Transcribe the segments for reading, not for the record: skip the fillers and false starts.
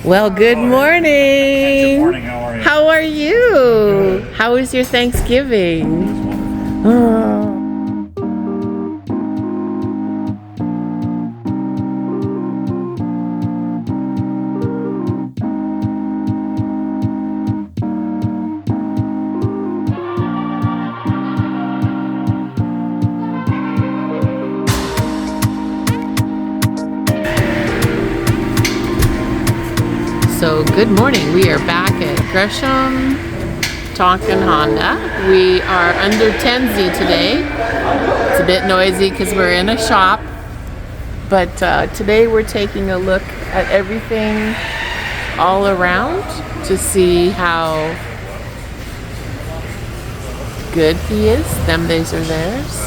Well, good morning. Good morning. How are you? How are you? Good. How was your Thanksgiving? Oh. So good morning. We are back at Gresham Tonkin Honda. We are under Tenzi today. It's a bit noisy because we're in a shop, but today we're taking a look at everything all around to see how good he is. Them days are theirs.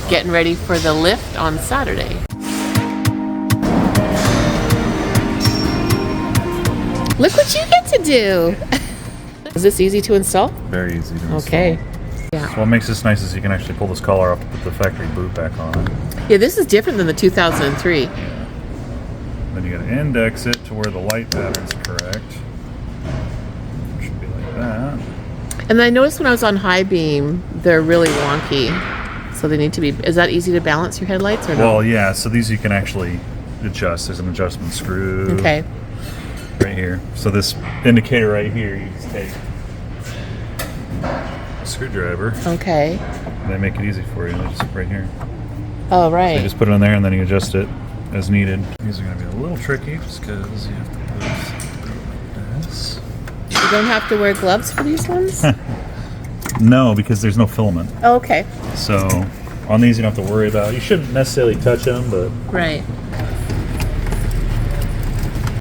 Getting ready for the lift on Saturday. Look what you get to do. Is this easy to install? Very easy to install. Okay. Yeah. So what makes this nice is you can actually pull this collar off to put the factory boot back on it. Yeah, this is different than the 2003. Yeah. Then you got to index it to where the light pattern's correct. It should be like that. And I noticed when I was on high beam, they're really wonky. So they need to be, is that easy to balance your headlights or no? Well, yeah, so these you can actually adjust. There's an adjustment screw. Okay. Right here. So this indicator right here, you just take a screwdriver. Okay. And they make it easy for you. Just right here. Oh, right. So you just put it in there and then you adjust it as needed. These are going to be a little tricky just because you have to put it like this. You don't have to wear gloves for these ones? No, because there's no filament. Oh, okay. So on these you don't have to worry about. You shouldn't necessarily touch them, but right.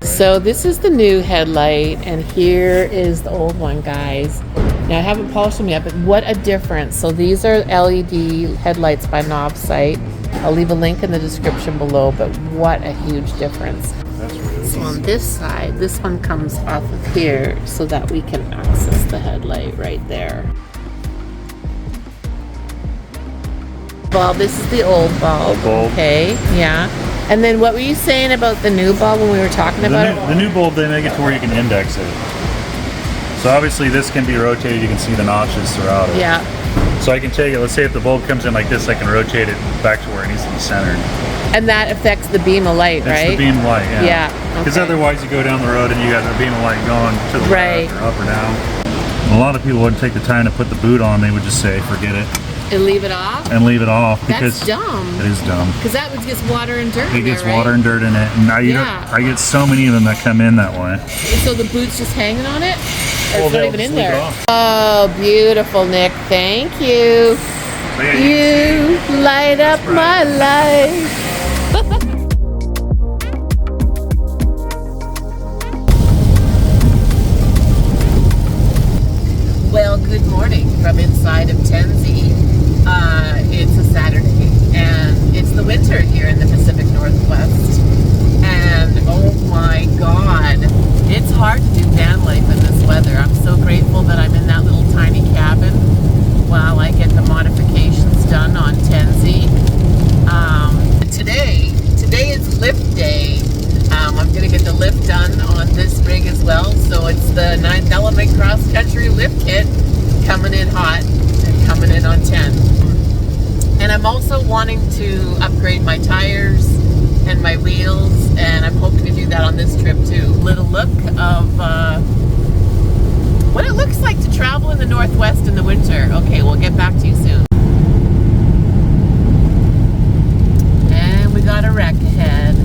So this is the new headlight, and here is the old one, guys. Now I haven't polished them yet, but what a difference. So these are LED headlights by Knobsight. I'll leave a link in the description below, but what a huge difference. that's really So on this side, this one comes off of here so that we can access the headlight right there. Bulb, this is the old bulb. bulb. Okay, yeah. And then what were you saying about the new bulb when we were talking about it? The new bulb, they make it to where you can index it. So obviously this can be rotated. You can see the notches throughout it. Yeah. So I can take it, let's say if the bulb comes in like this, I can rotate it back to where it needs to be centered. And that affects the beam of light, right? It's the beam of light, yeah. Yeah. Because okay. otherwise you go down the road and you got a beam of light going to the right. left or up or down. A lot of people wouldn't take the time to put the boot on. They would just say, forget it. And leave it off? And leave it off. Because that's dumb. It is dumb. Because that would get water and dirt in It gets there, right? water and dirt in it. And now I get so many of them that come in that way. And so the boot's just hanging on it? Or Well, it's not they'll even just in leave it there? off. Oh, beautiful, Nick. Thank you. So yeah, You light up my life. Well, good morning from inside of Tenzi. It's a Saturday, and it's the winter here in the Pacific Northwest. And oh my God, it's hard to do van life in this weather. I'm so grateful that I'm in that little tiny cabin while I get the modifications done on Tenzi. Today is lift day. I'm going to get the lift done on this rig as well. So it's the 9th cross country lift kit coming in hot and coming in on 10. And I'm also wanting to upgrade my tires and my wheels, and I'm hoping to do that on this trip too. Little look of what it looks like to travel in the Northwest in the winter. Okay, we'll get back to you soon. And we got a wreck ahead.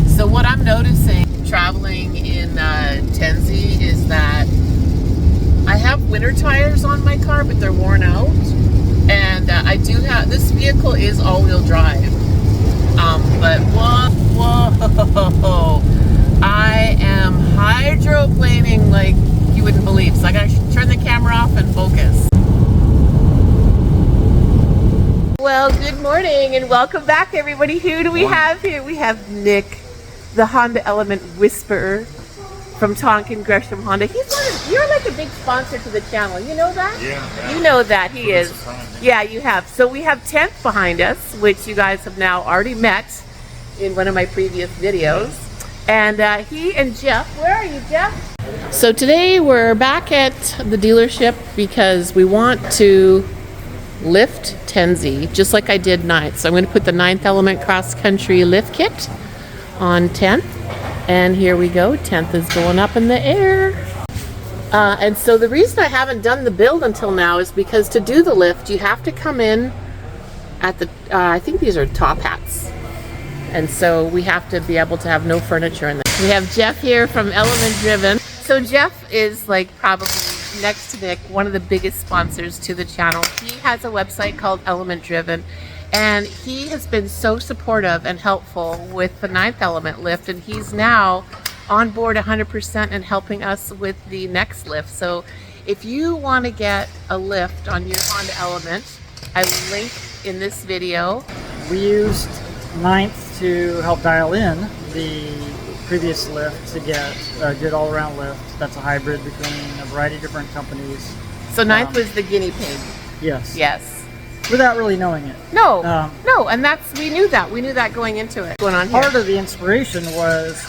So what I'm noticing traveling in Tenzi is that I have winter tires on my car, but they're worn out. And I do have, this vehicle is all-wheel drive. But whoa, I am hydroplaning like you wouldn't believe. So I gotta turn the camera off and focus. Well, good morning and welcome back, everybody. Who do we have here? We have Nick, the HondaElement whisperer from Tonkin Gresham Honda. You're like a big sponsor to the channel. You know that? Yeah. You know that he is. Yeah, you have. So we have 10th behind us, which you guys have now already met in one of my previous videos. And he and Jeff, where are you, Jeff? So today we're back at the dealership because we want to lift Tenzi, just like I did 9th. So I'm going to put the 9th Element Cross Country lift kit on 10th. And here we go, 10th is going up in the air. And so the reason I haven't done the build until now is because to do the lift, you have to come in at the, I think these are top hats. And so we have to be able to have no furniture in there. We have Jeff here from Element Driven. So Jeff is like probably next to Nick, one of the biggest sponsors to the channel. He has a website called Element Driven, and he has been so supportive and helpful with the 9th Element lift, and he's now on board 100% and helping us with the next lift. So if you want to get a lift on your Honda Element, I will link in this video. We used 9th to help dial in the previous lift to get a good all-around lift. That's a hybrid between a variety of different companies. So 9th was the guinea pig. Yes. Yes. Without really knowing it. No, no, and we knew that going into it. Going on here. Part of the inspiration was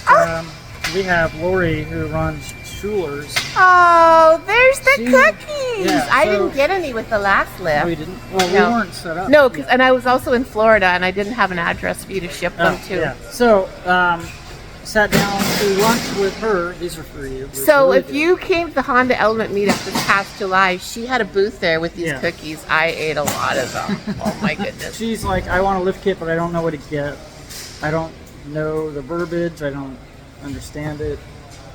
we have Lori who runs Schuler's. Oh, there's the cookies. Yeah, I didn't get any with the last lift. Oh, you didn't? Well, No. we weren't set up. No, and I was also in Florida and I didn't have an address for you to ship them to. Yeah. So, sat down to lunch with her. These are for you. So if you came to the Honda Element meetup this past July, she had a booth there with these cookies. I ate a lot of them. Oh my goodness. She's like, I want a lift kit, but I don't know what to get. I don't know the verbiage. I don't understand it.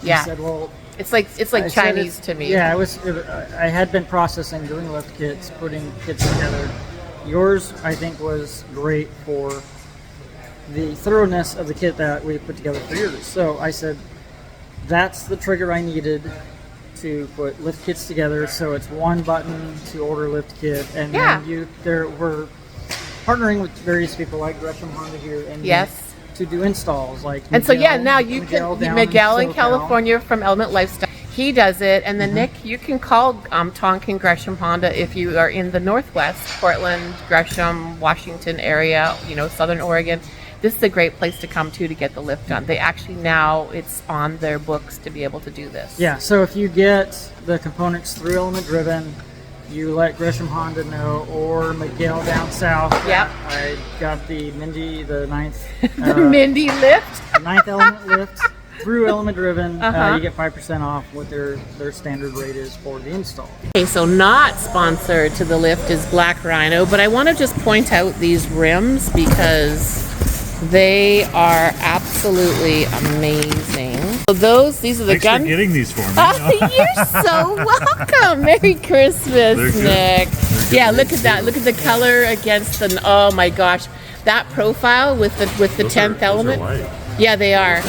She said, well, it's like Chinese to me. Yeah, I had been processing, doing lift kits, putting kits together. Yours, I think, was great for the thoroughness of the kit that we put together for yours. So I said, that's the trigger I needed to put lift kits together. So it's one button to order lift kit, and then we're partnering with various people like Gresham Honda here, and to do installs like. And Miguel, so now you Miguel can Miguel in California from Element Lifestyle. He does it, and then Nick, you can call Tonkin Gresham Honda if you are in the Northwest, Portland, Gresham, Washington area, Southern Oregon. This is a great place to come to get the lift done. They actually now, it's on their books to be able to do this. Yeah, so if you get the components through Element Driven, you let Gresham Honda know, or Miguel down south. Yep. I got the Mindy, the 9th. The Mindy lift. The 9th Element lift through Element Driven. You get 5% off what their standard rate is for the install. Okay, so not sponsored to the lift is Black Rhino, but I want to just point out these rims because they are absolutely amazing. So these are the Thanks for getting these for me. Oh, you're so welcome. Merry Christmas, Nick. Yeah, look at that. Look at the color against the. Oh my gosh, that profile with the 10th Element. Those are light. Yeah, they are.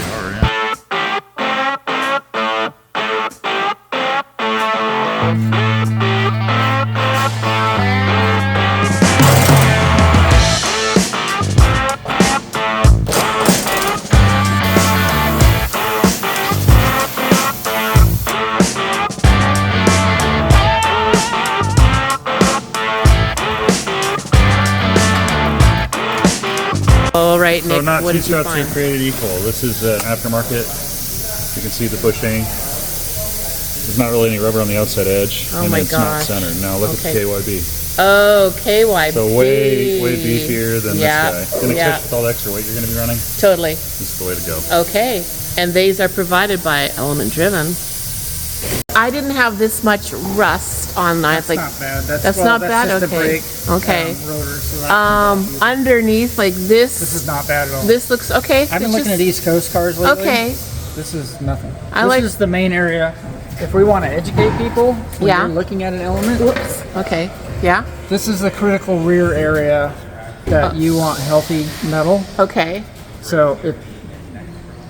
All right, Nick, So not what two did you struts are find? created equal. This is an aftermarket. You can see the bushing. There's not really any rubber on the outside edge. Oh and my it's gosh. not centered. Now look at the KYB. Oh, KYB. So way beefier than this guy. Gonna Yeah. catch with all the extra weight you're gonna be running. Totally. This is the way to go. Okay, and these are provided by Element Driven. I didn't have this much rust on mine. That's not bad. That's not bad. Just Okay. the brake, Okay. rotor. So that's Underneath, like this. this is not bad at all. This looks okay. I've been It's looking at just- East Coast cars lately. Okay. This is nothing. This is the main area. If we want to educate people when Yeah. you're looking at an Element, Whoops. Okay. Yeah. this is the critical rear area that you want healthy metal. Okay. So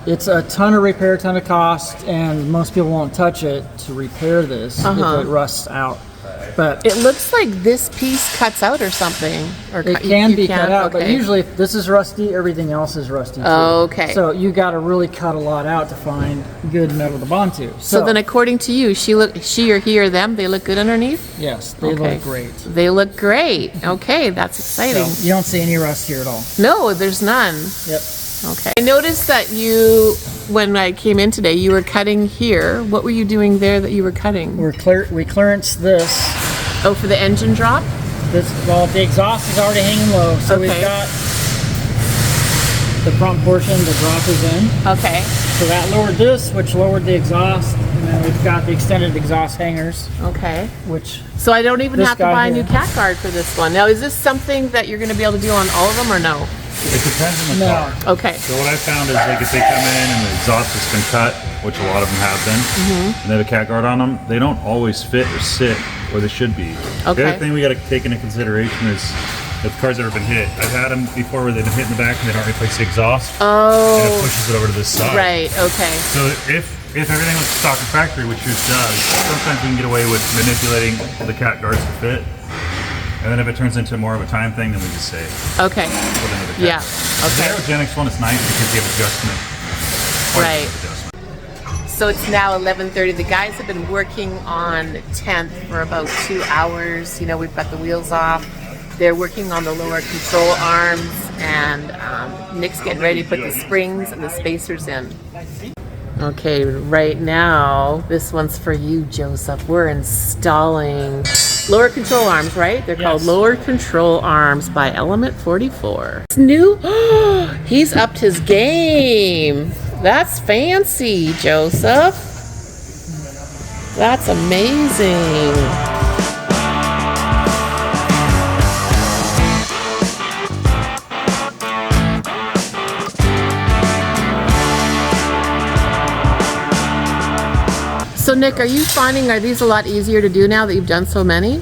it's a ton of repair, ton of cost, and most people won't touch it to repair this if it rusts out. But It looks like this piece cuts out or something. Or it can be cut out, but okay. usually if this is rusty, everything else is rusty too. Okay. So you got to really cut a lot out to find good metal to bond to. So then, according to you, she or he or them, they look good underneath. yes, they Okay. look great. They look great. Okay, that's exciting. So you don't see any rust here at all. No, there's none. Yep. Okay. I noticed that you when I came in today, you were cutting here. What were you doing there that you were cutting? We clearance this. Oh, for the engine drop? Well, the exhaust is already hanging low, so we've got the front portion, the drop is in. Okay. So that lowered this, which lowered the exhaust, and then we've got the extended exhaust hangers. Okay. Which. So I don't even have to buy a new here. cat guard for this one. Now, is this something that you're going to be able to do on all of them or no? It depends on the car. Okay. So what I found is like if they come in and the exhaust has been cut, which a lot of them have been, and they have a cat guard on them, they don't always fit or sit where they should be. Okay. The other thing we got to take into consideration is if the car's ever been hit. I've had them before where they've been hit in the back and they don't replace the exhaust. Oh. And it pushes it over to this side. Right, okay. So if everything was stock and factory, which yours does, sometimes we can get away with manipulating the cat guards to fit. And then if it turns into more of a time thing, then we just say, Okay. put another cat Yeah. guard. Okay. The aerodynamics one is nice because you have adjustment. Right. Adjustment. So it's now 11:30. The guys have been working on 10th for about 2 hours. You know, we've got the wheels off. They're working on the lower control arms, and Nick's getting ready to put the springs and the spacers in. Okay, right now, this one's for you, Joseph. We're installing lower control arms, right? They're called lower control arms by Element 44. It's new. He's upped his game. That's fancy, Joseph. That's amazing. So Nick, are you finding, are these a lot easier to do now that you've done so many?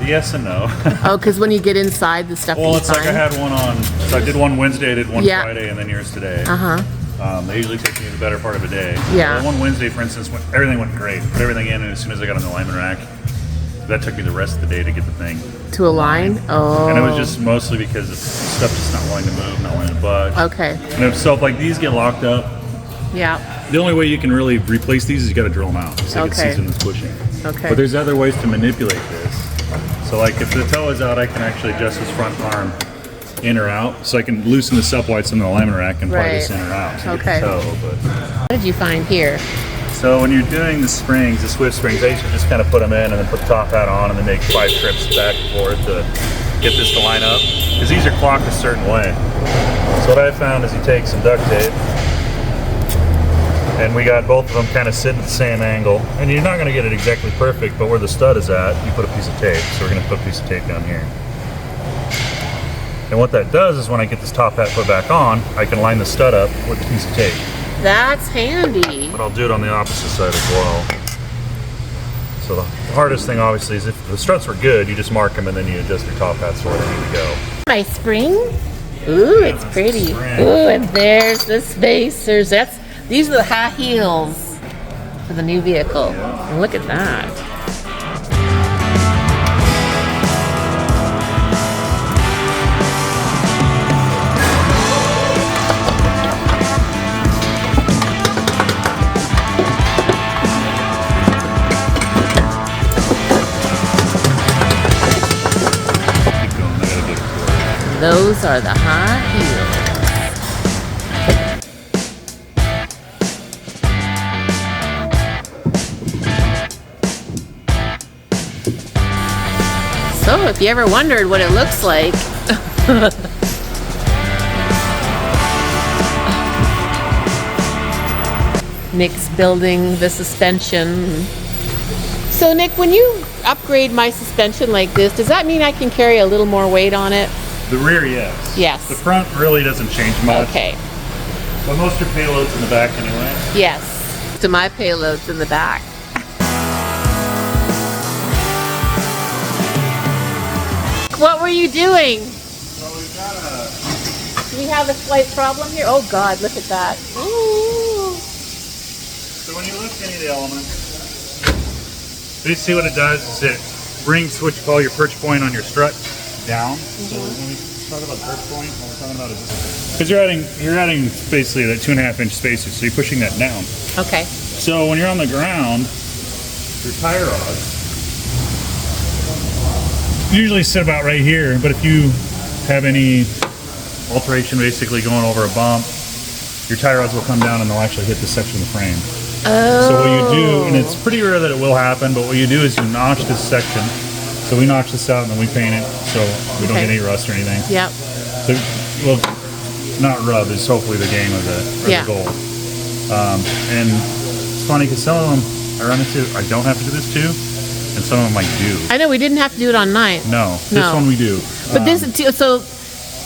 Yes and no. Oh, because when you get inside the stuff Well, you it's like I had one on, so I did one Wednesday, I did one Friday, and then yours today. They usually take me the better part of a day. Yeah. Well, one Wednesday, for instance, everything went great. Put everything in, and as soon as I got on the alignment rack, that took me the rest of the day to get the thing. To align? Oh. And it was just mostly because it's stuff just not wanting to move, not wanting to budge. Okay. And if so, if like these get locked up, Yeah. the only way you can really replace these is you got to drill them out so you can see them pushing. Okay. But there's other ways to manipulate this. So like if the toe is out, I can actually adjust this front arm in or out. So I can loosen the uprights in the alignment rack and pry this in or out. So you get the toe. But what did you find here? so when you're doing the springs, the Swift springs, I used to just kind of put them in and then put the top hat on and then make 5 trips back and forth to get this to line up. Because these are clocked a certain way. So what I found is you take some duct tape, and we got both of them kind of sitting at the same angle. And you're not going to get it exactly perfect, but where the stud is at, you put a piece of tape. So we're going to put a piece of tape down here. And what that does is when I get this top hat put back on, I can line the stud up with a piece of tape. That's handy. But I'll do it on the opposite side as well. So the hardest thing obviously is if the struts were good, you just mark them and then you adjust your top hats where they need to go. My spring? Ooh, it's pretty. Ooh, and there's the spacers. These are the high heels for the new vehicle. And look at that. Those are the high heels. So if you ever wondered what it looks like, Nick's building the suspension. So Nick, when you upgrade my suspension like this, does that mean I can carry a little more weight on it? The rear, yes. Yes. The front really doesn't change much. Okay. But most of your payload's in the back anyway. Yes. So my payload's in the back. What were you doing? So we've got Do we have a slight problem here? Oh God, look at that. Ooh. So when you lift any of the elements, basically what it does is it brings what you call your perch point on your strut down. So when we talk about perch point, what we're talking about is this. Because you're adding basically that 2.5-inch spacer, so you're pushing that down. Okay. So when you're on the ground, your tie rods usually sit about right here, but if you have any alteration basically going over a bump, your tie rods will come down and they'll actually hit this section of the frame. Oh. So what you do, and it's pretty rare that it will happen, but what you do is you notch this section. So we notch this out and then we paint it so we don't get any rust or anything. Yep. So, well, not rub is hopefully the game of the goal. And it's funny because some of them I run into, I don't have to do this too, and some of them I do. I know we didn't have to do it on 9. No, this one we do. But this, so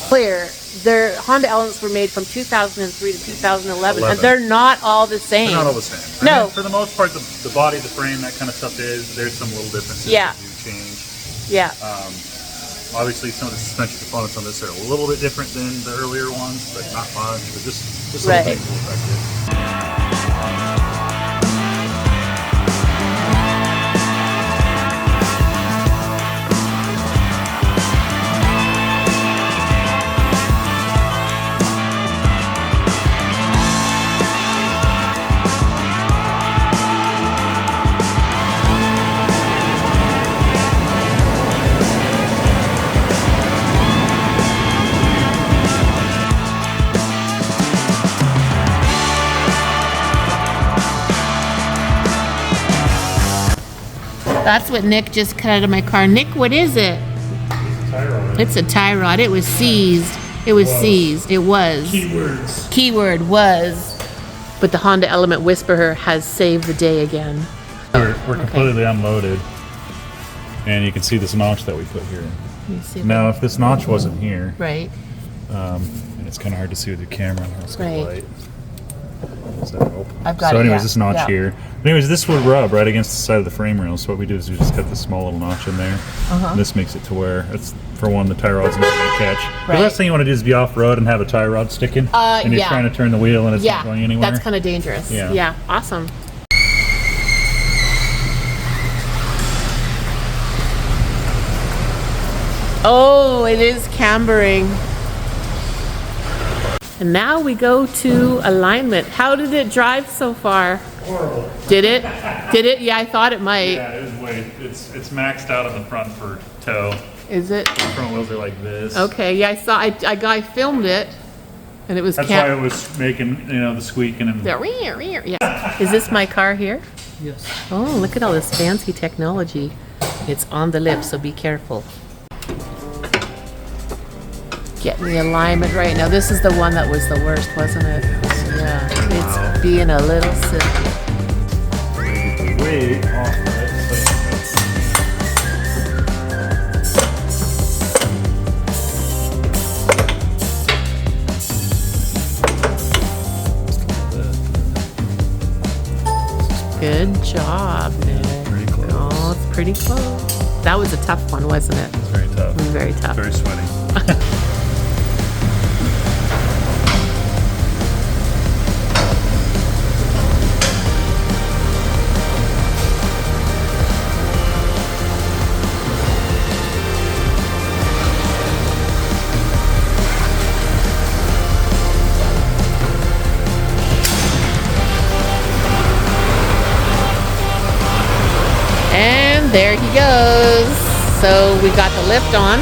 clear, their Honda Elements were made from 2003 to 2011, and they're not all the same. They're not all the same. No. I mean, for the most part, the body, the frame, that kind of stuff there's some little differences that do change. Yeah. Obviously, some of the suspension components on this are a little bit different than the earlier ones, but not much. But just little things will affect it. That's what Nick just cut out of my car. Nick, what is it? It's a tie rod. It was seized. It was seized. It was. Keywords. Keyword was. But the HondaElement Whisperer has saved the day again. We're completely unloaded. And you can see this notch that we put here. Now, if this notch wasn't here, right, and it's kind of hard to see with your camera. Right. So, I've got so it, anyways, this notch here. Anyways, this would rub right against the side of the frame rail. So what we do is we just cut this small little notch in there. And this makes it to where it's, for one, the tie rod's not going to catch. The last thing you want to do is be off road and have a tie rod sticking, and you're trying to turn the wheel and it's not going anywhere. That's kind of dangerous. Yeah, awesome. Oh, it is cambering. And now we go to alignment. How did it drive so far? Horrible. Did it? Did it? Yeah, I thought it might. Yeah, it was it's maxed out on the front for tow. Is it? The front wheels are like this. Okay, yeah, I saw. I filmed it, and it was. That's why it was making the squeaking and. Yeah. Is this my car here? Yes. Oh, look at all this fancy technology. It's on the lip, so be careful. Getting the alignment right. Now this is the one that was the worst, wasn't it? Yeah, it's being a little silly. Way off of it. Good job, Nick. Pretty close. Oh, it's pretty close. That was a tough one, wasn't it? It's very tough. It was very tough. Very sweaty. There he goes. So we got the lift on.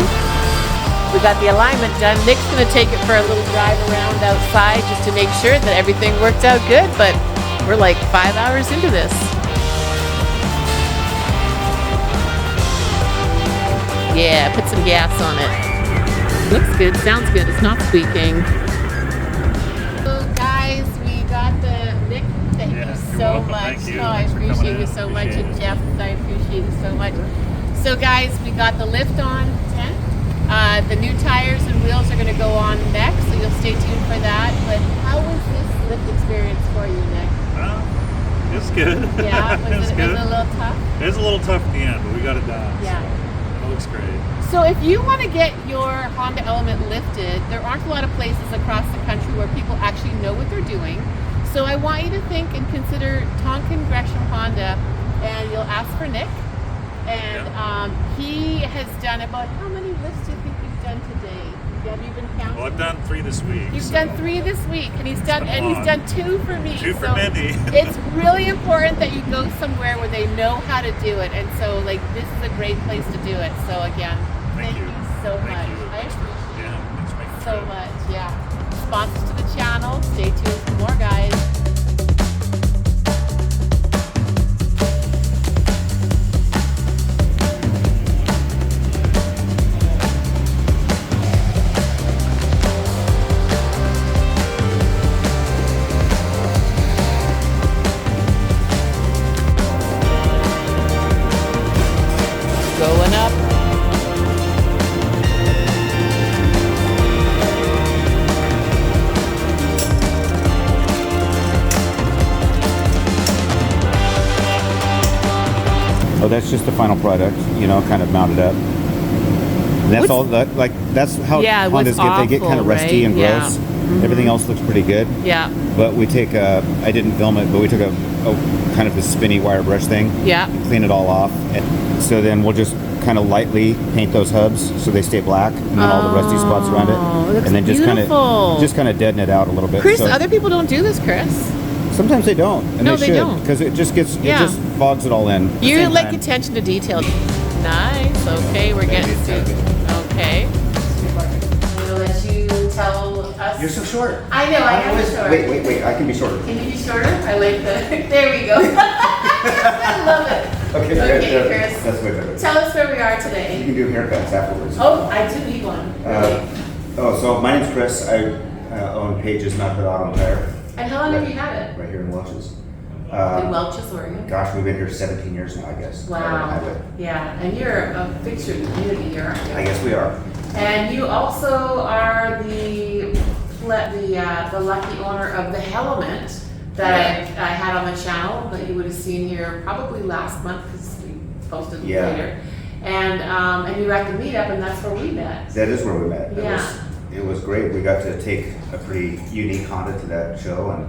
We got the alignment done. Nick's gonna take it for a little drive around outside just to make sure that everything worked out good, but we're like 5 hours into this. Yeah, put some gas on it. Looks good, sounds good, it's not squeaking. So guys, we got the Nick. Thank you so much. Oh, I appreciate you so much. And Jeff, I appreciate you so much. So guys, we got the lift on 10. The new tires and wheels are going to go on next, so you'll stay tuned for that. But how was this lift experience for you, Nick? It was good. Yeah, was it a little tough? It was a little tough at the end, but we got it done. Yeah. So it looks great. So if you want to get your HondaElement lifted, there aren't a lot of places across the country where people actually know what they're doing. So I want you to think and consider Tonkin Gresham Honda, and you'll ask for Nick. And he has done about, how many lifts do you think you've done today? Have you been counting? Well, I've done 3 this week. You've done 3 this week, and he's done 2 for me. 2 for so Mindy. It's really important that you go somewhere where they know how to do it, and so like this is a great place to do it. So again, thank you so much. I appreciate it so much. Yeah. sponsors to the channel. Stay tuned for more, guys. Going up. Oh, that's just the final product, you know, kind of mounted up. And that's What's- all that, like, that's how Yeah, what's Hondas get. They get kind of awful, rusty right? and Yeah. gross. Everything else looks pretty good. Yeah. But we take I didn't film it, but we took a kind of the spinny wire brush thing. Yeah. Clean it all off. And so then we'll just kind of lightly paint those hubs so they stay black, and then all the rusty spots around Oh, it it. looks And then beautiful. just kind of deaden it out a little bit. Chris, So other people don't do this, Chris. sometimes they don't, and No, they they should, don't. because it just gets Yeah. it just fogs it all in. at the You same like time. attention to detail. Nice. Okay, we're getting to. Okay. I'm gonna let you tell us. You're so short. I know. I am short. Wait. I can be shorter. Can you be shorter? I like the. There we go. I love it. Okay, Okay, Chris. That's way better. Tell us where we are You today. can do haircuts afterwards. Oh, I do need one. Really. So my name's Chris. I own Page's Method Auto Tire And how long have you had it? right here in Welch's. In Welch's, Oregon. Gosh, we've been here 17 years now, I guess. Right on the Wow. highway. Yeah, and you're a fixture of the community here, aren't you? I guess we are. And you also are the lucky owner of the HOTRODS that I had on the channel that you would have seen here probably last month because we posted Yeah. later. And you were at the meetup, and that's where we met. That is where we met. Yeah. It was great. We got to take a pretty unique Honda to that show, and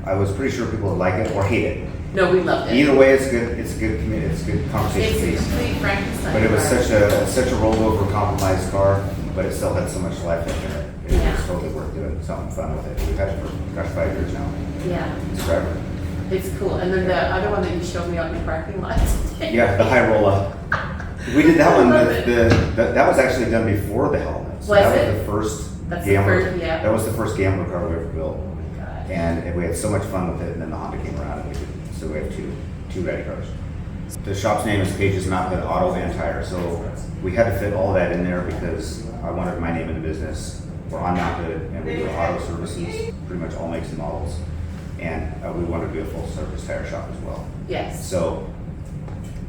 I was pretty sure people would like it or hate it. No, we loved it. Either way, it's good. It's a good community. It's a good conversation It's a piece. complete Frankenstein. But it was car. such a rollover, compromised car, but it still had so much life in it. It Yeah. was totally worth doing something fun with it. We've had it for gosh 5 years now. Yeah, It's forever. it's cool. And then the other one that you showed me out in the parking lot. Yeah, the high roller. We did that one. love it. That was actually done before the helmet. So Was that it? was the first That's the Gambler. first- yeah. That was the first Gambler car we ever built, God. and we had so much fun with it. And then the Honda came around, and so we have two ready cars. The shop's name is Page's Mountain Auto and Tire. So we had to fit all that in there because I wanted my name in the business. We're unmounted and we do auto services, pretty much all makes and models. And we wanted to be a full service tire shop as well. Yes. So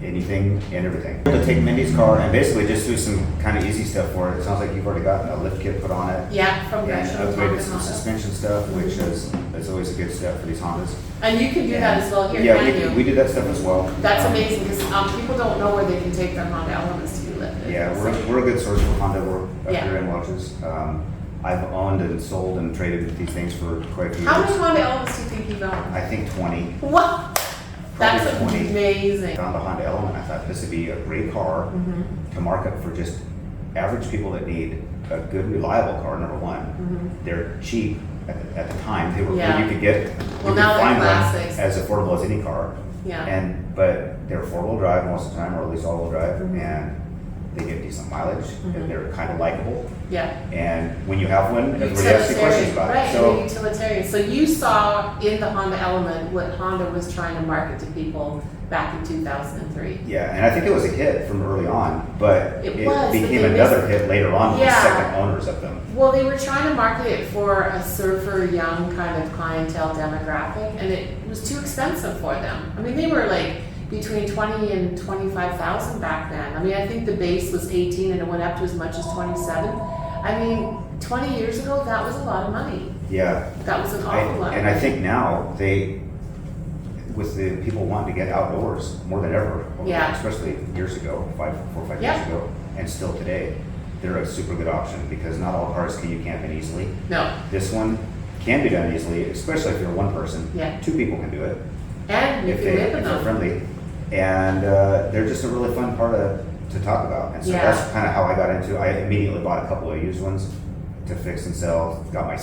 anything and everything. To take Mindy's car and basically just do some kind of easy stuff for it. It sounds like you've already gotten a lift kit put on it. Yeah, from And Gresham upgraded some Honda. suspension stuff, which is always a good step for these Hondas. And you can do that as well here, Yeah, can't we you? did that stuff as well. That's amazing because people don't know where they can take their HondaElements to be lifted. Yeah, we're a good source for Honda. We're up Yeah. here in Welch's. I've owned and sold and traded with these things for quite a few How many years. HondaElements do you think you've owned? I think 20. What? That's Probably 20. amazing. Found the HondaElement. I thought this would be a great car Mm-hmm. to market for just average people that need a good, reliable car. Number one, they're cheap at the time. They were Mm-hmm. Yeah. you could get Well, you now could they're find one classics. as affordable as any car. Yeah. But they're 4-wheel drive most of the time, or at least all-wheel drive, Mm-hmm. and they get decent mileage, and they're kind of likable. Yeah. And when you have one, everybody asks you questions about Right, it. they're So utilitarian. So you saw in the HondaElement what Honda was trying to market to people back in 2003. yeah, and I think it was a hit from early on, but It it was, but became they another hit later on with the Yeah. second owners of them. Well, they were trying to market it for a surfer, young kind of clientele demographic, and it was too expensive for them. I mean, they were like between 20 and 25,000 back then. I mean, I think the base was 18 and it went up to as much as 27. I mean, 20 years ago, that was a lot of money. Yeah, That was an awful lot. and I think now with the people wanting to get outdoors more than ever, Yeah. especially years ago, 4 or 5 Yeah. years ago, and still today, they're a super good option because not all cars can you camp in easily. No. This one can be done easily, especially if you're one person. Yeah. 2 people can do it And you if can live in they're them. friendly, and they're just a really fun part to talk about. And so Yeah. that's kind of how I got into it. I immediately bought a couple of used ones to fix and sell. Got my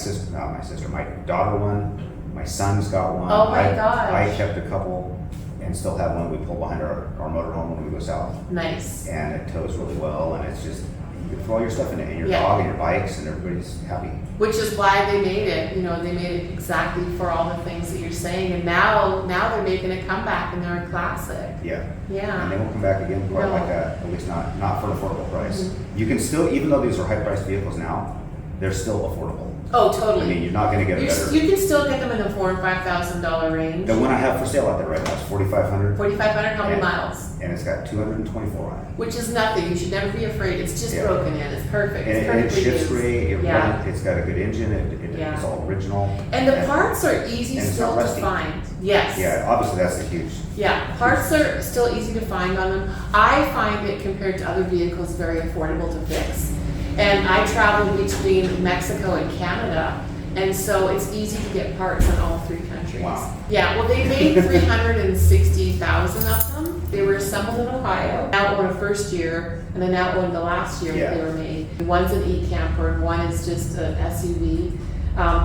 daughter one. My son's got one. Oh my I gosh. kept a couple and still have one we pull behind our motorhome when we go south. Nice. And it tows really well, and it's just, You can throw all your stuff in it, and your Yeah. dog and your bikes, and everybody's happy. Which is why they made it, you know, they made it exactly for all the things that you're saying. And now they're making a comeback and they're a classic. Yeah. Yeah. And they won't come back again quite No. like that, at least not for an affordable price. You can still, even though these are high-priced vehicles now, they're still affordable. Oh, I totally. mean, you're not going to get a better. You can still get them in the $4,000 and $5,000 range. The one I have for sale out there right now is $4,500. 4,500, how many And- miles? And it's got 224 on it. Which is nothing. You should never be afraid. It's just Yeah. broken in. It's perfect. It's And it perfectly shifts used. great, Yeah. it's got a good engine, Yeah. it's all original. And the parts are easy and it's still not to rusty. find. Yes. Yeah, obviously that's a huge. Yeah, parts are still easy to find on them. I find it compared to other vehicles very affordable to fix. And I travel between Mexico and Canada, and so it's easy to get parts in all three countries. Wow. Yeah, well, they made 360,000 of them. They were assembled in Ohio. Now own a first year, and then now own the last year Yeah. that they were made. One's an e-camper, and one is just an SUV.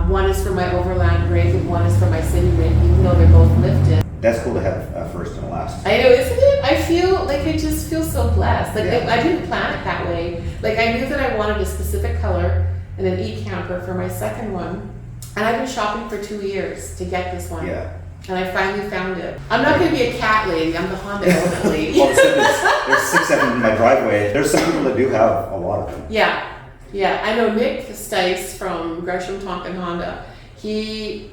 One is for my overland rig, and one is for my city rig, even though they're both lifted. That's cool to have a first and a last. I know, isn't it? I feel like I just feel so blessed. Like Yeah. I didn't plan it that way. Like I knew that I wanted a specific color and an e-camper for my second one. And I've been shopping for 2 years to get this one. Yeah. And I finally found it. I'm not going to be a cat lady. I'm the HondaElement lady. All of a sudden, there's 6 of them in my driveway. There's some people that do have a lot of them. Yeah. Yeah. I know Nick Stice from Gresham Tonkin Honda. He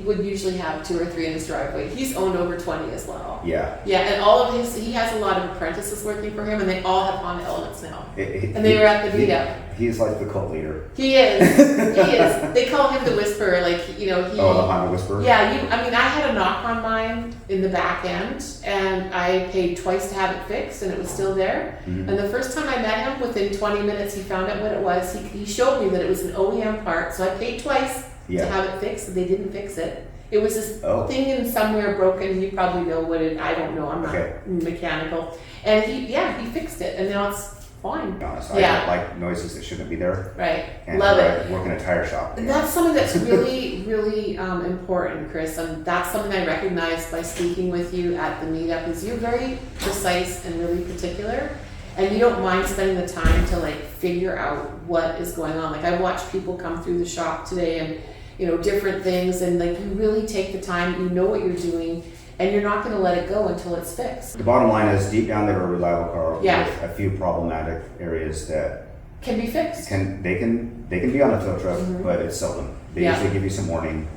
would usually have 2 or 3 in his driveway. He's owned over 20 as well. Yeah. Yeah, and all of his, he has a lot of apprentices working for him, and they all have HondaElements now. And they were at the meetup. He's like the cult leader. He is. He is. They call him the Whisperer. Like, you know, he. Oh, the Honda Whisperer? Yeah, I mean, I had a knock on mine in the back end, and I paid twice to have it fixed, and it was still there. Mhm. And the first time I met him, within 20 minutes, he found out what it was. He showed me that it was an OEM part, so I paid twice Yeah. to have it fixed, and they didn't fix it. It was this Oh. thing in somewhere broken. You probably know what it. I don't know. I'm not Okay. mechanical. And he fixed it, and now it's fine. To be honest, Yeah. I don't like noises that shouldn't be there. Right. And Love I it. work in a tire shop. And that's something that's really, really important, Chris. And that's something I recognized by speaking with you at the meetup. Is you're very precise and really particular, and you don't mind spending the time to like figure out what is going on. Like I watched people come through the shop today, and you know different things, and like you really take the time. You know what you're doing, and you're not going to let it go until it's fixed. The bottom line is, deep down, they're a reliable car Yeah. with a few problematic areas that Can be fixed. can be on a tow truck, but it's seldom. They Yeah. usually give you some warning.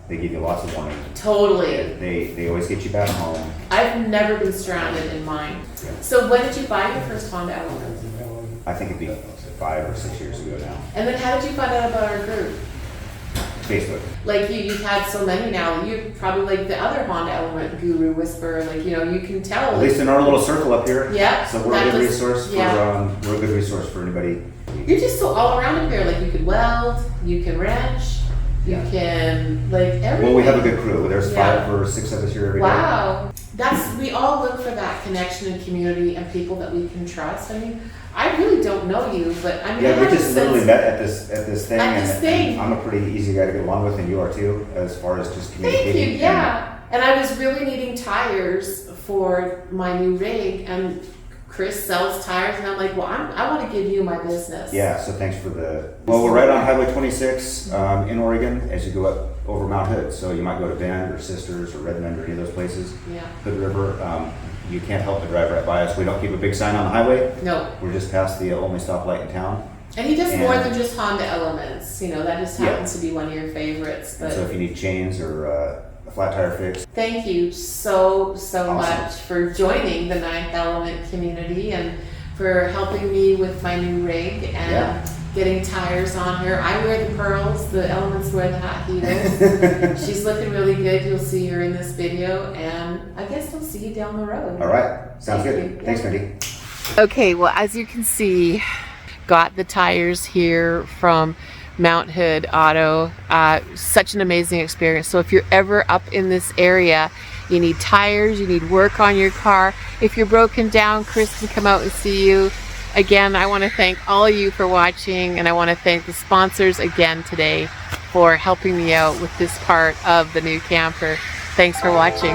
They give you lots of warning. Totally. They always get you back home. I've never been stranded in mine. Yeah. So when did you buy your first HondaElement? I think it'd be 5 or 6 years ago now. And then how did you find out about our group? Facebook. Like you've had so many now. You're probably like the other HondaElement guru whisperer. Like you know, you can tell. At least in our little circle up here. Yeah, So we're a that good was- resource for yeah. we're a good resource for anybody. You're just so all around up here. Like you could weld, you can wrench, you Yeah. can like everything. Well, we have a good crew. There's Yeah. 5 or 6 of us here every day. Wow, we all look for that connection and community and people that we can trust. I mean, I really don't know you, but I mean, I Yeah, we have a just literally sense- met at this thing, At this thing. and I'm a pretty easy guy to get along with, and you are too, as far as just Thank communicating. you, yeah. And I was really needing tires for my new rig, and Chris sells tires, and I'm like, well, I want to give you my business. Yeah, so thanks for the. Well, we're right on Highway 26 in Oregon as you go up over Mount Hood. So you might go to Bend or Sisters or Redmond or any of those places. Yeah. Hood River. You can't help but drive right by us. We don't keep a big sign on the highway. No. We're just past the only stoplight in town. And he does more And- than just HondaElements. You know, that just Yeah. happens to be one of your favorites. And But so if you need chains or a flat tire fix, thank you so Awesome. much for joining the Ninth Element community and for helping me with my new rig and Yeah. getting tires on her. I wear the pearls, the Elements wear the hot heels. She's looking really good. You'll see her in this video, and I guess I'll see you down the road. all right, sounds Thank good. you. Thanks, Mindy. Okay, well, as you can see, got the tires here from Mount Hood Auto. Such an amazing experience. So if you're ever up in this area, you need tires, you need work on your car. If you're broken down, Chris can come out and see you. Again, I want to thank all of you for watching, and I want to thank the sponsors again today for helping me out with this part of the new camper. Thanks for watching.